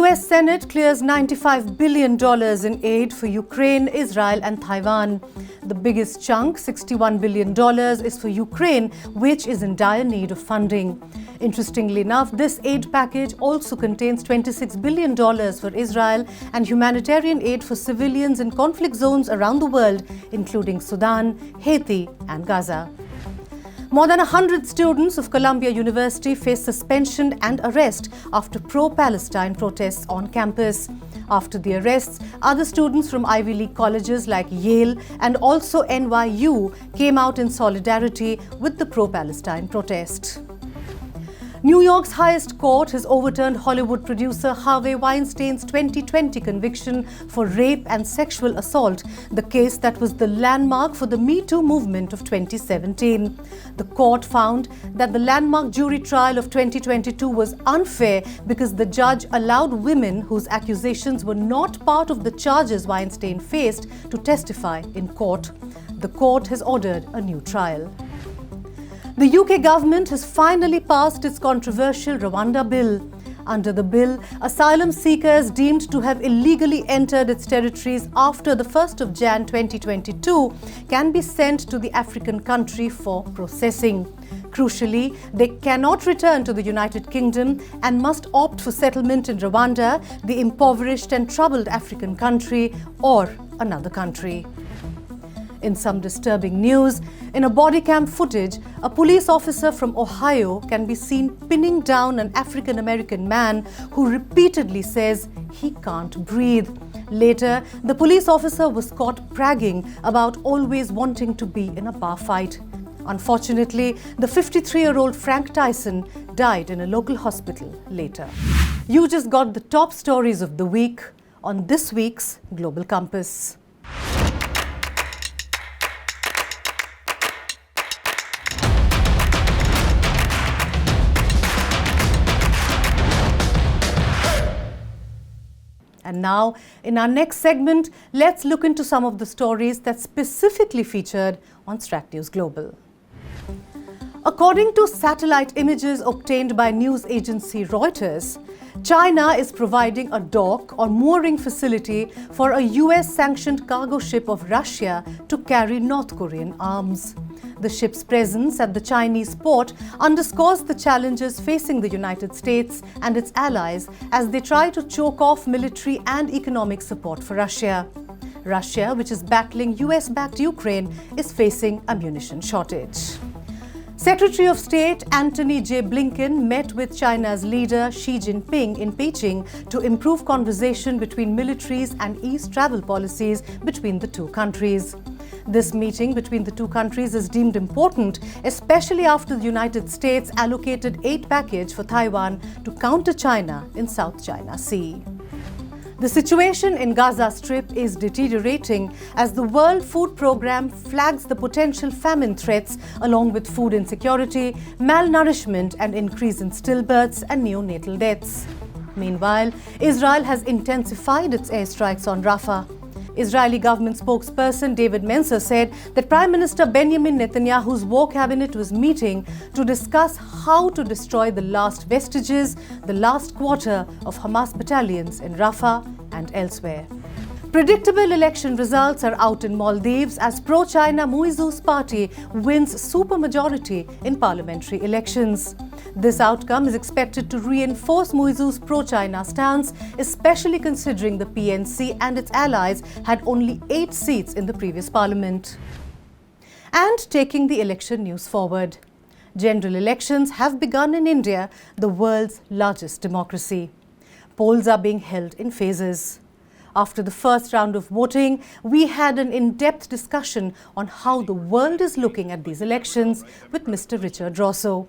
U.S. Senate clears $95 billion in aid for Ukraine, Israel and Taiwan. The biggest chunk, $61 billion, is for Ukraine, which is in dire need of funding. Interestingly enough, this aid package also contains $26 billion for Israel and humanitarian aid for civilians in conflict zones around the world, including Sudan, Haiti and Gaza. More than 100 students of Columbia University face suspension and arrest after pro-Palestine protests on campus. After the arrests, other students from Ivy League colleges like Yale and also NYU came out in solidarity with the pro-Palestine protest. New York's highest court has overturned Hollywood producer Harvey Weinstein's 2020 conviction for rape and sexual assault, the case that was the landmark for the Me Too movement of 2017. The court found that the landmark jury trial of 2022 was unfair because the judge allowed women whose accusations were not part of the charges Weinstein faced to testify in court. The court has ordered a new trial. The UK government has finally passed its controversial Rwanda bill. Under the bill, asylum seekers deemed to have illegally entered its territories after the 1st of Jan 2022 can be sent to the African country for processing. Crucially, they cannot return to the United Kingdom and must opt for settlement in Rwanda, the impoverished and troubled African country, or another country. In some disturbing news, in a body cam footage, a police officer from Ohio can be seen pinning down an African-American man who repeatedly says he can't breathe. Later, the police officer was caught bragging about always wanting to be in a bar fight. Unfortunately, the 53-year-old Frank Tyson died in a local hospital later. You just got the top stories of the week on this week's Global Compass. And now, in our next segment, let's look into some of the stories that specifically featured on StratNews Global. According to satellite images obtained by news agency Reuters, China is providing a dock or mooring facility for a US-sanctioned cargo ship of Russia to carry North Korean arms. The ship's presence at the Chinese port underscores the challenges facing the United States and its allies as they try to choke off military and economic support for Russia. Russia, which is battling US-backed Ukraine, is facing a munition shortage. Secretary of State Antony J. Blinken met with China's leader Xi Jinping in Beijing to improve conversation between militaries and ease travel policies between the two countries. This meeting between the two countries is deemed important, especially after the United States allocated aid package for Taiwan to counter China in South China Sea. The situation in Gaza Strip is deteriorating as the World Food Programme flags the potential famine threats along with food insecurity, malnourishment and increase in stillbirths and neonatal deaths. Meanwhile, Israel has intensified its airstrikes on Rafah. Israeli government spokesperson David Mencer said that Prime Minister Benjamin Netanyahu's war cabinet was meeting to discuss how to destroy the last vestiges, the last quarter of Hamas battalions in Rafah and elsewhere. Predictable election results are out in Maldives as pro-China Muizzu's party wins supermajority in parliamentary elections. This outcome is expected to reinforce Muizzu's pro-China stance, especially considering the PNC and its allies had only 8 seats in the previous parliament. And taking the election news forward, general elections have begun in India, the world's largest democracy. Polls are being held in phases. After the first round of voting, we had an in-depth discussion on how the world is looking at these elections with Mr. Richard Rossow.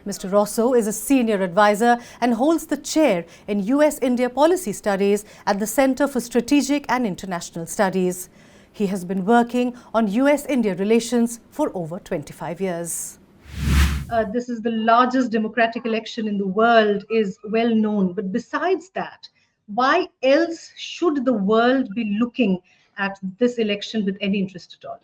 Mr. Rossow is a senior advisor and holds the chair in U.S. India Policy Studies at the Center for Strategic and International Studies. He has been working on U.S.-India relations for over 25 years. This is the largest democratic election in the world, is well known. But besides that, why else should the world be looking at this election with any interest at all?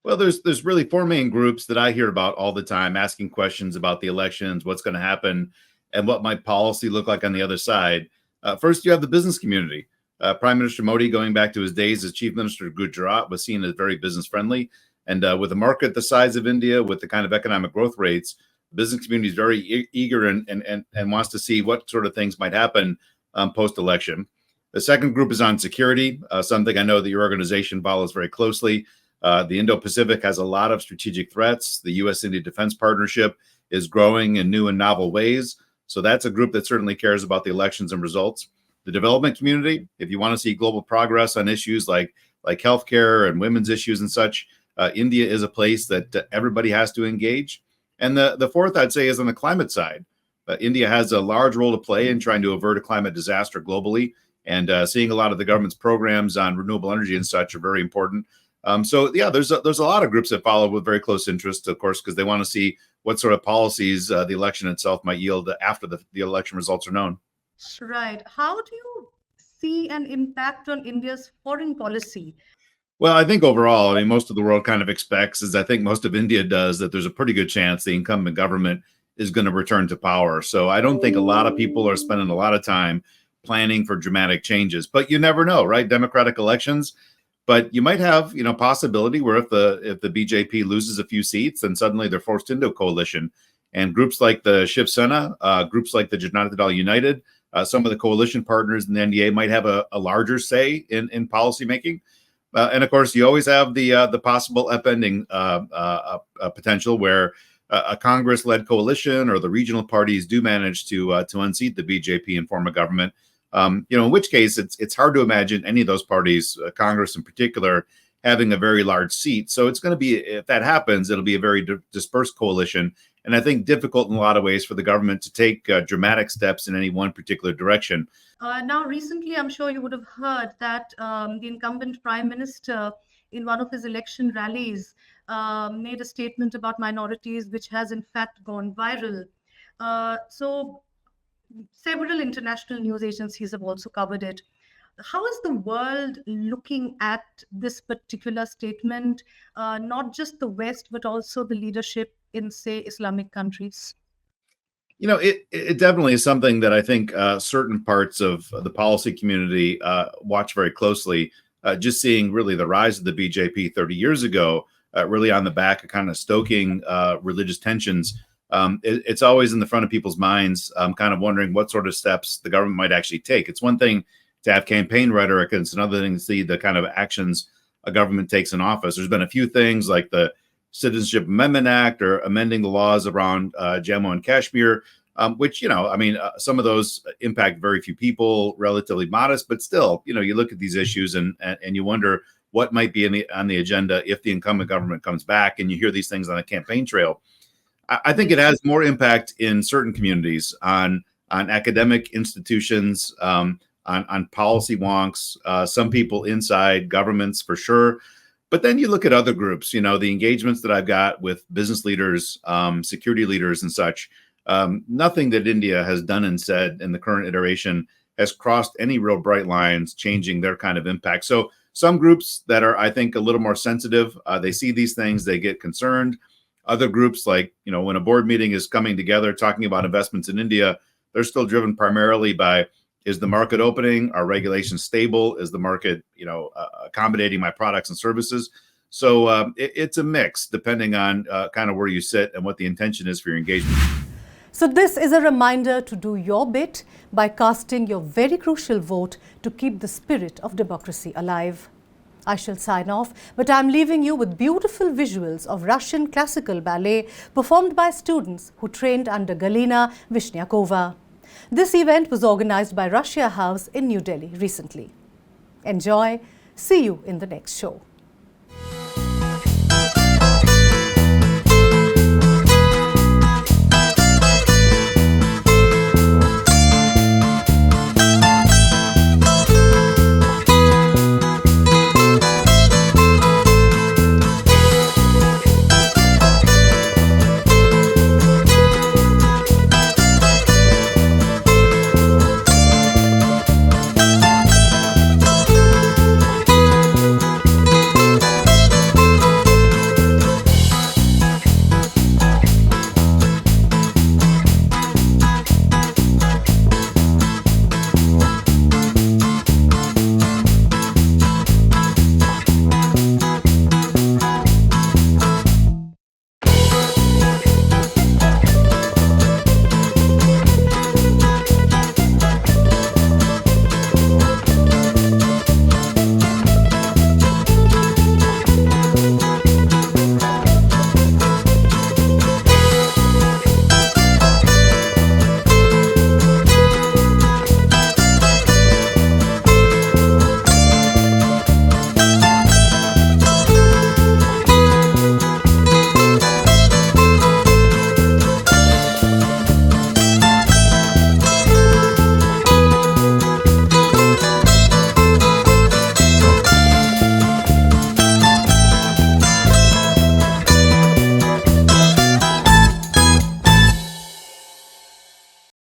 Well, there's really 4 main groups that I hear about all the time, asking questions about the elections, what's going to happen, and what might policy look like on the other side. First, you have the business community. Prime Minister Modi, going back to his days as Chief Minister of Gujarat, was seen as very business friendly. And with a market the size of India, with the kind of economic growth rates, the business community is very eager and wants to see what sort of things might happen post-election. The second group is on security, something I know that your organization follows very closely. The Indo-Pacific has a lot of strategic threats. The U.S. India Defense Partnership is growing in new and novel ways. So that's a group that certainly cares about the elections and results. The development community, if you want to see global progress on issues like healthcare and women's issues and such, India is a place that everybody has to engage. And the fourth, I'd say, is on the climate side. India has a large role to play in trying to avert a climate disaster globally. And seeing a lot of the government's programs on renewable energy and such are very important. So yeah, there's a lot of groups that follow with very close interest, of course, because they want to see what sort of policies the election itself might yield after the election results are known. Right. How do you see an impact on India's foreign policy? Well, I think overall, I mean, most of the world kind of expects, as I think most of India does, that there's a pretty good chance the incumbent government is going to return to power. So I don't think a lot of people are spending a lot of time planning for dramatic changes, but you never know, right? Democratic elections, but you might have, possibility where if the BJP loses a few seats, then suddenly they're forced into a coalition, and groups like the Shiv Sena, groups like the Janata Dal United, some of the coalition partners in the NDA might have a larger say in policy making. And of course, you always have the possible upending potential where a Congress-led coalition or the regional parties do manage to unseat the BJP and form a government. In which case it's hard to imagine any of those parties, Congress in particular, having a very large seat. So it's going to be, if that happens, it'll be a very dispersed coalition. And I think difficult in a lot of ways for the government to take dramatic steps in any one particular direction. Now, recently, I'm sure you would have heard that the incumbent Prime Minister, in one of his election rallies, made a statement about minorities, which has in fact gone viral. So several international news agencies have also covered it. How is the world looking at this particular statement, not just the West, but also the leadership in, say, Islamic countries? It definitely is something that I think certain parts of the policy community watch very closely. Just seeing really the rise of the BJP 30 years ago, really on the back of kind of stoking religious tensions. It's always in the front of people's minds, kind of wondering what sort of steps the government might actually take. It's one thing to have campaign rhetoric, and it's another thing to see the kind of actions a government takes in office. There's been a few things like the Citizenship Amendment Act or amending the laws around Jammu and Kashmir, which, some of those impact very few people, relatively modest, but still, you look at these issues and you wonder what might be on the agenda if the incumbent government comes back, and you hear these things on a campaign trail. I think it has more impact in certain communities, on academic institutions, on policy wonks, some people inside governments for sure. But then you look at other groups, the engagements that I've got with business leaders, security leaders and such. Nothing that India has done and said in the current iteration has crossed any real bright lines, changing their kind of impact. So some groups that are, I think, a little more sensitive, they see these things, they get concerned. Other groups, like, when a board meeting is coming together talking about investments in India, they're still driven primarily by, is the market opening? Are regulations stable? Is the market, accommodating my products and services? So it's a mix depending on kind of where you sit and what the intention is for your engagement. So this is a reminder to do your bit by casting your very crucial vote to keep the spirit of democracy alive. I shall sign off, but I'm leaving you with beautiful visuals of Russian classical ballet performed by students who trained under Galina Vishnyakova. This event was organized by Russia House in New Delhi recently. Enjoy. See you in the next show.